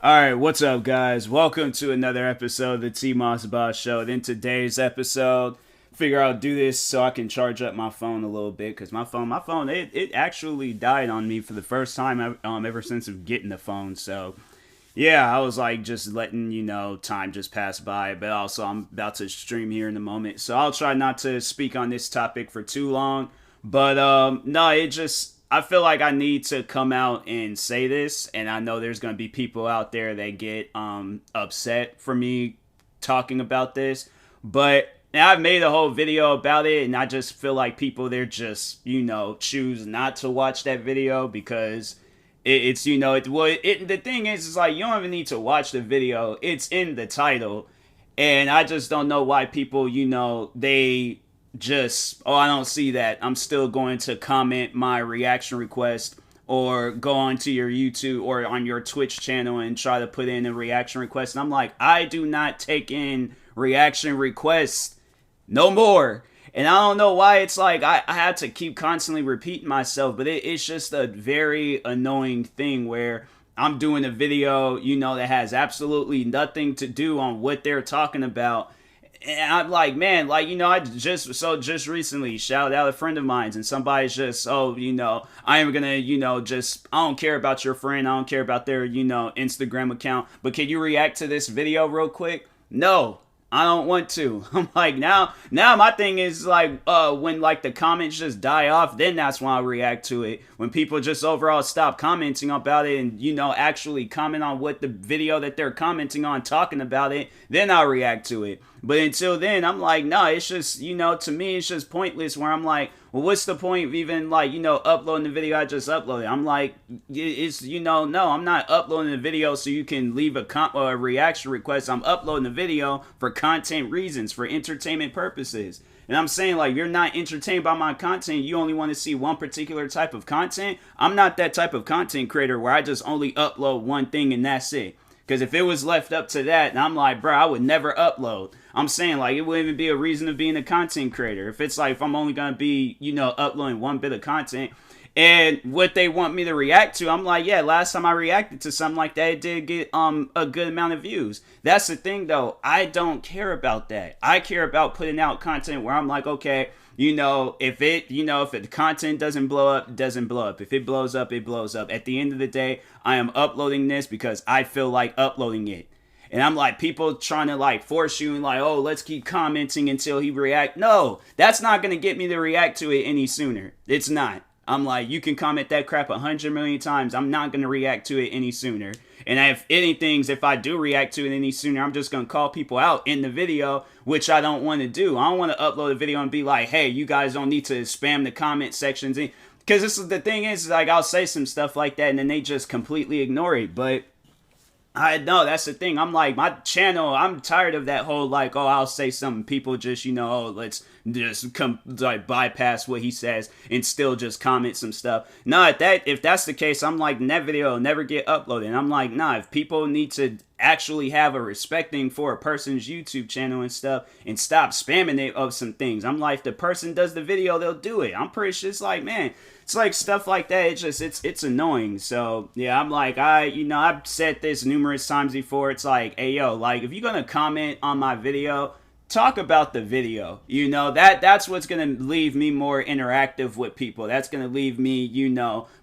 Alright, what's up, guys? Welcome to another episode of the TMossBoss Show. And in today's episode, figure I'll do this so I can charge up my phone a little bit, because my phone, it actually died on me for the first time ever since of getting the phone. So, yeah, I was like just letting, time just pass by. But also, I'm about to stream here in a moment. So, I'll try not to speak on this topic for too long. But, no, I feel like I need to come out and say this, and I know there's going to be people out there that get upset for me talking about this, but I've made a whole video about it, and I just feel like they're just, choose not to watch that video because the thing is like, you don't even need to watch the video. It's in the title, and I just don't know why people, they just, oh, I don't see that, I'm still going to comment my reaction request or go onto your YouTube or on your Twitch channel and try to put in a reaction request. And I'm like, I do not take in reaction requests no more. And I don't know why it's like I have to keep constantly repeating myself, but it's just a very annoying thing where I'm doing a video, that has absolutely nothing to do on what they're talking about. And I'm like, man, like, I just recently shouted out a friend of mine, and somebody's just, oh, I am gonna, I don't care about your friend, I don't care about their, Instagram account, but can you react to this video real quick? No, I don't want to. I'm like, now my thing is like, when like the comments just die off, then that's when I react to it. When people just overall stop commenting about it and, actually comment on what the video that they're commenting on talking about it, then I'll react to it. But until then, I'm like, no, it's just, to me, it's just pointless where I'm like, well, what's the point of even, like, uploading the video I just uploaded? I'm like, no, I'm not uploading the video so you can leave a reaction request. I'm uploading the video for content reasons, for entertainment purposes. And I'm saying, like, you're not entertained by my content. You only want to see one particular type of content. I'm not that type of content creator where I just only upload one thing and that's it. Because if it was left up to that, and I'm like, bro, I would never upload. I'm saying, like, it wouldn't even be a reason of being a content creator. If it's like, if I'm only going to be, uploading one bit of content, and what they want me to react to, I'm like, yeah, last time I reacted to something like that, it did get a good amount of views. That's the thing, though. I don't care about that. I care about putting out content where I'm like, okay, if the content doesn't blow up, it doesn't blow up. If it blows up, it blows up. At the end of the day, I am uploading this because I feel like uploading it. And I'm like, people trying to like force you and like, oh, let's keep commenting until he react. No, that's not going to get me to react to it any sooner. It's not. I'm like, you can comment that crap 100 million times. I'm not going to react to it any sooner. And if I do react to it any sooner, I'm just going to call people out in the video, which I don't want to do. I don't want to upload a video and be like, hey, you guys don't need to spam the comment sections. Because the thing is, like, I'll say some stuff like that and then they just completely ignore it. But I know that's the thing. I'm like, my channel, I'm tired of that whole like, oh, I'll say something. People just, oh, let's just bypass what he says and still just comment some stuff. No, if that's the case, I'm like, that video will never get uploaded. And I'm like, nah, if people need to actually have a respecting for a person's YouTube channel and stuff and stop spamming it of some things. I'm like, if the person does the video, they'll do it. I'm pretty sure it's like, man, it's like stuff like that. It's annoying. So yeah, I'm like, I've said this numerous times before. It's like, hey, yo, like, if you're going to comment on my video, talk about the video. That's what's going to leave me more interactive with people. That's going to leave me,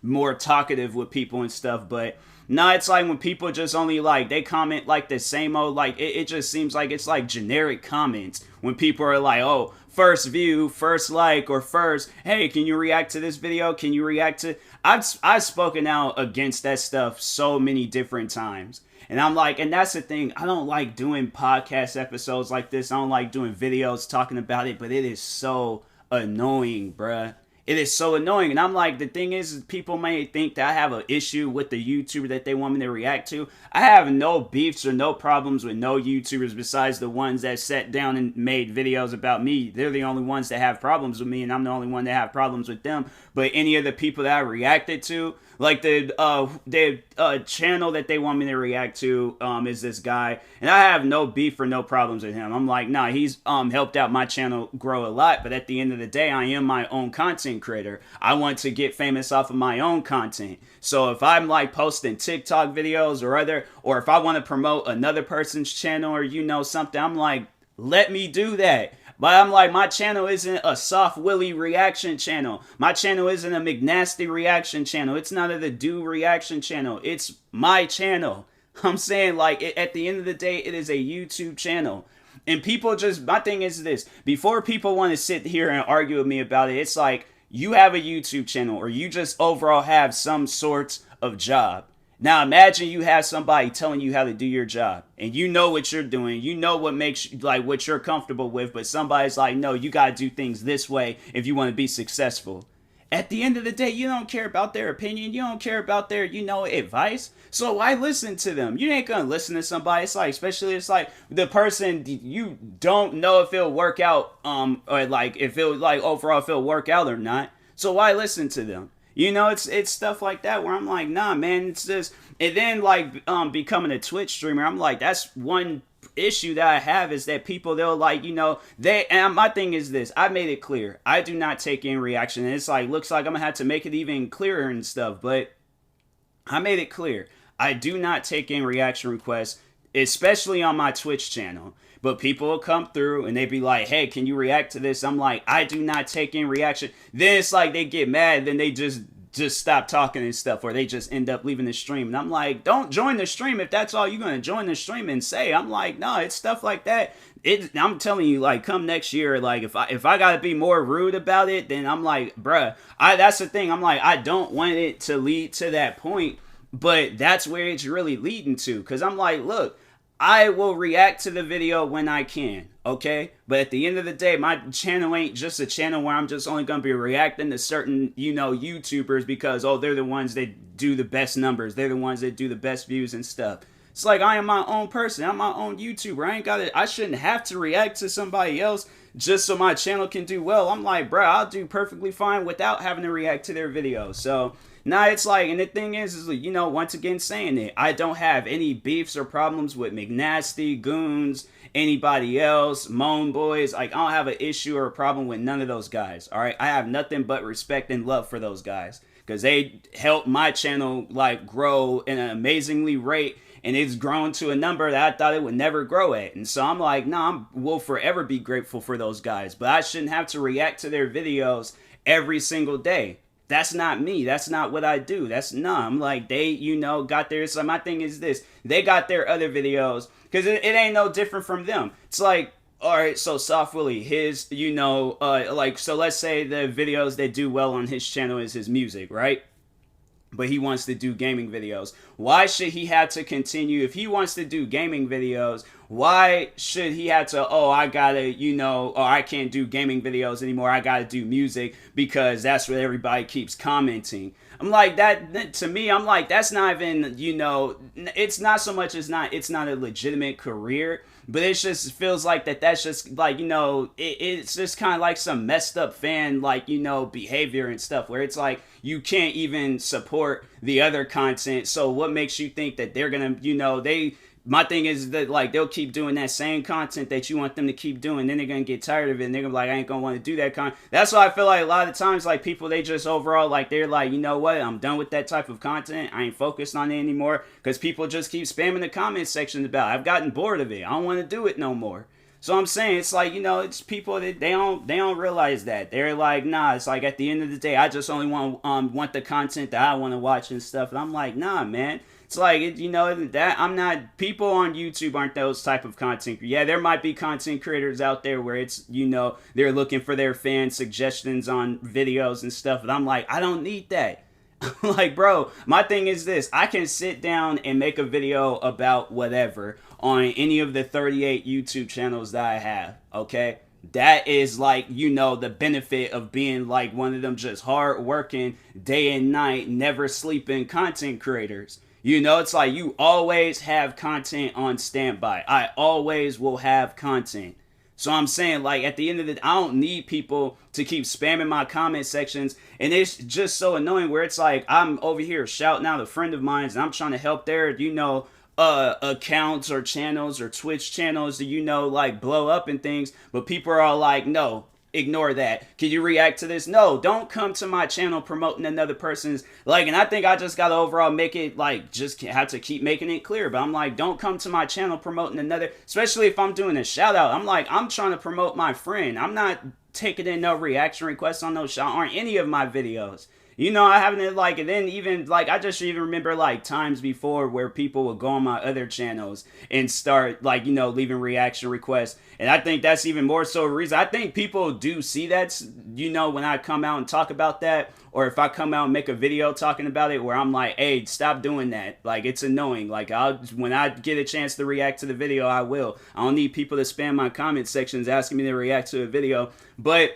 more talkative with people and stuff. But no, it's like when people just only like, they comment like the same old, like, it just seems like it's like generic comments when people are like, oh, first view, first like, or first, hey, can you react to this video? Can you react to, I've spoken out against that stuff so many different times. And I'm like, and that's the thing, I don't like doing podcast episodes like this. I don't like doing videos talking about it, but it is so annoying, bruh. It is so annoying. And I'm like, the thing is, people may think that I have an issue with the YouTuber that they want me to react to. I have no beefs or no problems with no YouTubers besides the ones that sat down and made videos about me. They're the only ones that have problems with me, and I'm the only one that have problems with them. But any of the people that I reacted to, Like the channel that they want me to react to is this guy, and I have no beef or no problems with him. I'm like, nah, he's helped out my channel grow a lot, but at the end of the day, I am my own content creator. I want to get famous off of my own content. So if I'm like posting TikTok videos or if I want to promote another person's channel or something, I'm like, let me do that. But I'm like, my channel isn't a soft willy reaction channel. My channel isn't a McNasty reaction channel. It's not a The Do reaction channel. It's my channel. I'm saying, like, at the end of the day, it is a YouTube channel. And people my thing is this. Before people want to sit here and argue with me about it, it's like, you have a YouTube channel or you just overall have some sort of job. Now imagine you have somebody telling you how to do your job and you know what you're doing. You know what makes like what you're comfortable with, but somebody's like, no, you got to do things this way if you want to be successful. At the end of the day, you don't care about their opinion. You don't care about their, advice. So why listen to them? You ain't going to listen to somebody. It's like, especially it's like the person you don't know if it'll work out, or like if it'll like overall if it'll work out or not. So why listen to them? It's stuff like that where I'm like, nah, man, it's just, and then like becoming a Twitch streamer, I'm like, that's one issue that I have is that people, they'll like, and my thing is this, I made it clear, I do not take in reaction, and it's like, looks like I'm gonna have to make it even clearer and stuff, but I made it clear, I do not take in reaction requests, especially on my Twitch channel. But people will come through and they be like, hey, can you react to this? I'm like, I do not take in reaction. Then it's like they get mad. Then they just stop talking and stuff. Or they just end up leaving the stream. And I'm like, don't join the stream if that's all you're going to join the stream and say. I'm like, no, it's stuff like that. I'm telling you, like, come next year, like, if I got to be more rude about it, then I'm like, bruh, that's the thing. I'm like, I don't want it to lead to that point. But that's where it's really leading to. Because I'm like, look, I will react to the video when I can, okay? But at the end of the day, my channel ain't just a channel where I'm just only going to be reacting to certain, YouTubers because, they're the ones that do the best numbers. They're the ones that do the best views and stuff. It's like, I am my own person. I'm my own YouTuber. I shouldn't have to react to somebody else just so my channel can do well. I'm like, bro, I'll do perfectly fine without having to react to their videos. So, now it's like, and the thing is once again saying it, I don't have any beefs or problems with McNasty, Goons, anybody else, Moan Boys. Like, I don't have an issue or a problem with none of those guys, all right? I have nothing but respect and love for those guys because they helped my channel, like, grow in an amazingly rate, and it's grown to a number that I thought it would never grow at. And so I'm like, I will forever be grateful for those guys, but I shouldn't have to react to their videos every single day. That's not me. That's not what I do. I'm like, they, got their, so my thing is this, they got their other videos, because it ain't no different from them. It's like, all right, so Soft Willie, his, so let's say the videos that do well on his channel is his music, right? But he wants to do gaming videos. Why should he have to continue? If he wants to do gaming videos, why should he have to, I gotta, I can't do gaming videos anymore. I gotta do music because that's what everybody keeps commenting. I'm like, that to me, I'm like, that's not even, it's not so much it's not a legitimate career, but it just feels like that's just like, it's just kind of like some messed up fan, like, behavior and stuff where it's like, you can't even support the other content. So what makes you think that they're gonna, my thing is that, like, they'll keep doing that same content that you want them to keep doing. Then they're going to get tired of it. And they're going to be like, I ain't going to want to do that content. That's why I feel like a lot of times, like, people, they just overall, like, they're like, you know what? I'm done with that type of content. I ain't focused on it anymore. Because people just keep spamming the comment section about it. I've gotten bored of it. I don't want to do it no more. So I'm saying, it's like, it's people that they don't realize that. They're like, nah, it's like at the end of the day, I just only want the content that I want to watch and stuff. And I'm like, nah, man. It's like, that I'm not, people on YouTube aren't those type of content. Yeah, there might be content creators out there where it's, they're looking for their fan suggestions on videos and stuff. And I'm like, I don't need that. Like, bro, my thing is this. I can sit down and make a video about whatever on any of the 38 YouTube channels that I have, okay? That is like, the benefit of being like one of them just hard working, day and night, never sleeping content creators. It's like you always have content on standby. I always will have content. So I'm saying, like, at the end of the day, I don't need people to keep spamming my comment sections. And it's just so annoying where it's like, I'm over here shouting out a friend of mine and I'm trying to help their, accounts or channels or Twitch channels that, like blow up and things. But people are all like, no, ignore that. Can you react to this? No, don't come to my channel promoting another person's, like, and I think I just gotta overall make it, like, just have to keep making it clear. But I'm like, don't come to my channel promoting another, especially if I'm doing a shout out. I'm like, I'm trying to promote my friend. I'm not taking in no reaction requests on no shout on any of my videos. I haven't, like, and then even, like, I just even remember, like, times before where people would go on my other channels and start, like, leaving reaction requests. And I think that's even more so a reason. I think people do see that, when I come out and talk about that, or if I come out and make a video talking about it where I'm like, hey, stop doing that. Like, it's annoying. Like, when I get a chance to react to the video, I will. I don't need people to spam my comment sections asking me to react to a video. But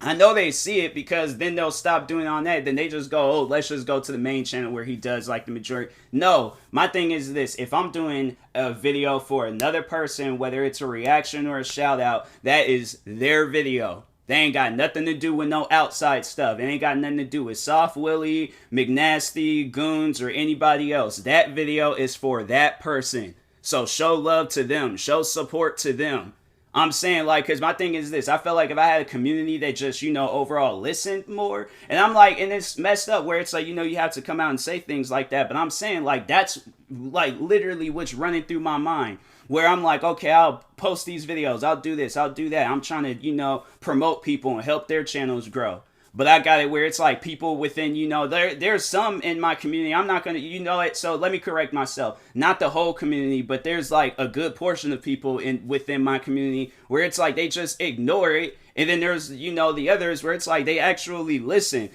I know they see it because then they'll stop doing on that. Then they just go, oh, let's just go to the main channel where he does like the majority. No, my thing is this. If I'm doing a video for another person, whether it's a reaction or a shout out, that is their video. They ain't got nothing to do with no outside stuff. It ain't got nothing to do with Soft Willie, McNasty, Goons, or anybody else. That video is for that person. So show love to them. Show support to them. I'm saying, like, because my thing is this. I felt like if I had a community that just, overall listened more. And I'm like, and it's messed up where it's like, you have to come out and say things like that. But I'm saying, like, that's, like, literally what's running through my mind. Where I'm like, okay, I'll post these videos. I'll do this. I'll do that. I'm trying to, promote people and help their channels grow. But I got it where it's like people within, there's some in my community. I'm not going to, so let me correct myself. Not the whole community, but there's like a good portion of people within my community where it's like they just ignore it. And then there's, the others where it's like they actually listen.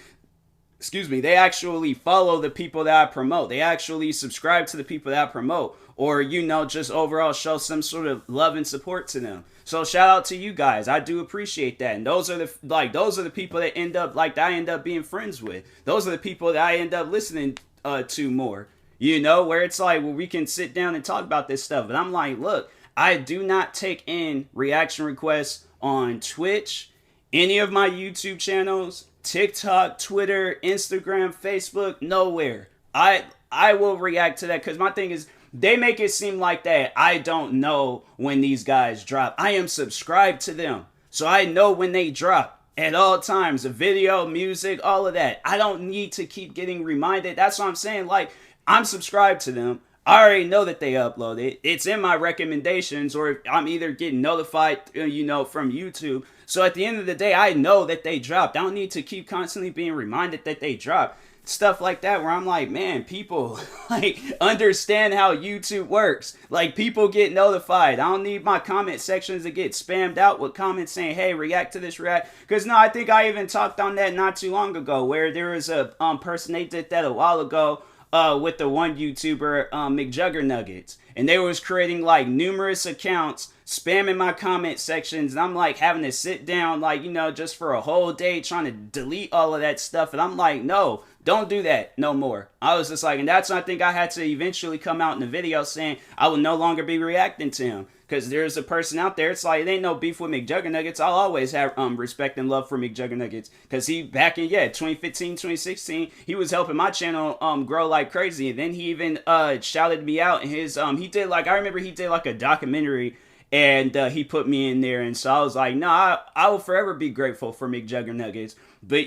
They actually follow the people that I promote. They actually subscribe to the people that I promote. Or, just overall show some sort of love and support to them. So shout out to you guys. I do appreciate that. And those are the people that I end up being friends with. Those are the people that I end up listening to more. Where it's like, well, we can sit down and talk about this stuff. But I'm like, look, I do not take in reaction requests on Twitch, any of my YouTube channels, TikTok, Twitter, Instagram, Facebook, nowhere. I will react to that because my thing is, they make it seem like that I don't know when these guys drop. I am subscribed to them. So I know when they drop at all times. The video, music, all of that. I don't need to keep getting reminded. That's what I'm saying. Like, I'm subscribed to them. I already know that they upload it. It's in my recommendations, or I'm either getting notified, from YouTube. So at the end of the day, I know that they dropped. I don't need to keep constantly being reminded that they dropped. Stuff like that where I'm like, man, people like understand how YouTube works. Like, people get notified. I don't need my comment sections to get spammed out with comments saying, hey, react to this, react. Because no, I think I even talked on that not too long ago where there was a person, they did that a while ago with the one YouTuber, McJuggernuggets. And they was creating like numerous accounts, spamming my comment sections, and I'm like having to sit down like, just for a whole day trying to delete all of that stuff. And I'm like, no, don't do that no more. I was just like, and that's when I think I had to eventually come out in the video saying I will no longer be reacting to him. Because there's a person out there, it's like, it ain't no beef with McJuggernuggets. I'll always have respect and love for McJuggernuggets. Because he, back in, 2015, 2016, he was helping my channel grow like crazy. And then he even shouted me out. And his, he did like, I remember he did like a documentary. And he put me in there. And so I was like, no, I will forever be grateful for McJuggernuggets. But,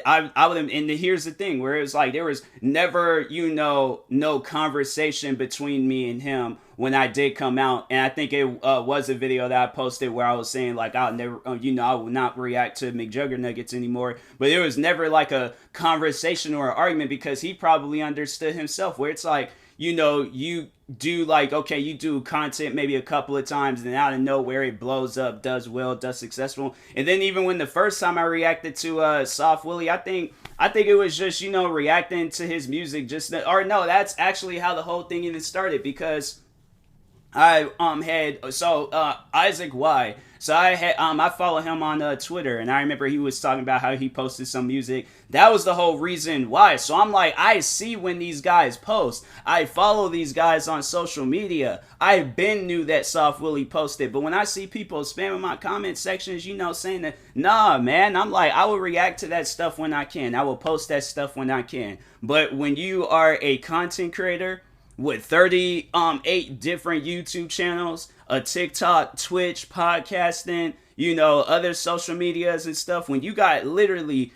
I would, and here's the thing, where it was like, there was never, no conversation between me and him when I did come out. And I think it was a video that I posted where I was saying, like, I'll never, I will not react to McJuggernuggets anymore. But there was never, like, a conversation or an argument because he probably understood himself, where it's like, you do like, okay, you do content maybe a couple of times and out of nowhere it blows up, does well, does successful. And then even when the first time I reacted to Soft Willie, I think it was just, reacting to his music, that's actually how the whole thing even started, because I had Isaac Y. So I follow him on Twitter, and I remember he was talking about how he posted some music. That was the whole reason why. So I'm like, I see when these guys post. I follow these guys on social media. I been knew that Soft Willie posted, but when I see people spamming my comment sections, saying that, nah, man, I'm like, I will react to that stuff when I can. I will post that stuff when I can. But when you are a content creator with 38 different YouTube channels, a TikTok, Twitch, podcasting, other social medias and stuff, when you got literally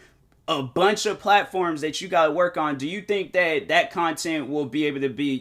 a bunch of platforms that you got to work on, do you think that that content will be able to be,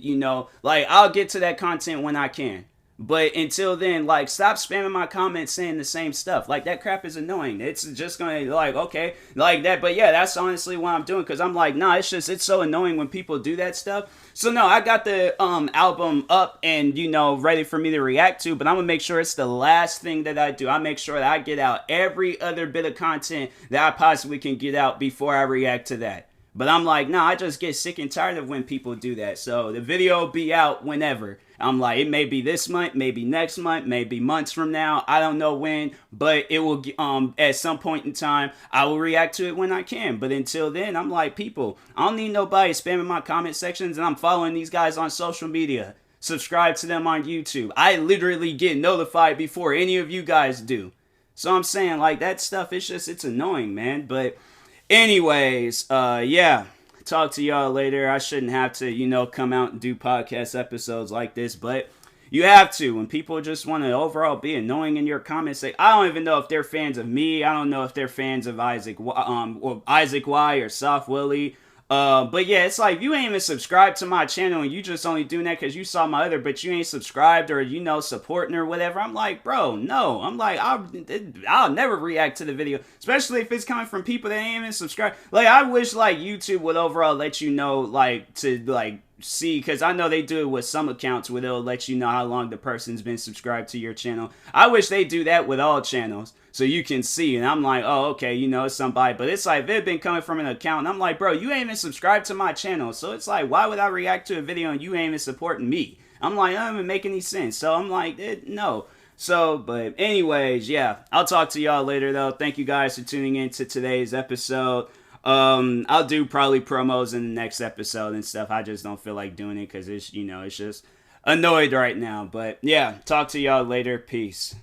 like, I'll get to that content when I can. But until then, like, stop spamming my comments saying the same stuff. Like, that crap is annoying. It's just gonna, like, okay, like that. But yeah, that's honestly what I'm doing, because I'm like, nah, it's so annoying when people do that stuff. So no, I got the album up and, ready for me to react to, but I'm gonna make sure it's the last thing that I do. I make sure that I get out every other bit of content that I possibly can get out before I react to that. But I'm like, nah, I just get sick and tired of when people do that. So the video will be out whenever. I'm like, it may be this month, maybe next month, maybe months from now. I don't know when, but it will, at some point in time, I will react to it when I can. But until then, I'm like, people, I don't need nobody spamming my comment sections, and I'm following these guys on social media. Subscribe to them on YouTube. I literally get notified before any of you guys do. So I'm saying, like, that stuff, it's annoying, man. But anyways, yeah. Talk to y'all later. I shouldn't have to, come out and do podcast episodes like this, but you have to. When people just want to overall be annoying in your comments, I don't even know if they're fans of me. I don't know if they're fans of Isaac Y or Soft Willie. But yeah, it's like, you ain't even subscribed to my channel and you just only doing that because you saw my other, but you ain't subscribed or, supporting or whatever. I'm like, bro, no. I'm like, I'll never react to the video, especially if it's coming from people that ain't even subscribed. Like, I wish, like, YouTube would overall let you know, like, to, like, see, because I know they do it with some accounts where they'll let you know how long the person's been subscribed to your channel. I wish they do that with all channels so you can see. And I'm like, oh, okay, it's somebody. But it's like, they've been coming from an account, and I'm like, bro, you ain't even subscribed to my channel. So it's like, why would I react to a video and you ain't even supporting me? I'm like, that doesn't even make any sense. So I'm like, no. So, but anyways, yeah, I'll talk to y'all later, though. Thank you guys for tuning in to today's episode. I'll do probably promos in the next episode and stuff. I just don't feel like doing it because it's, it's just annoyed right now. But yeah, talk to y'all later. Peace.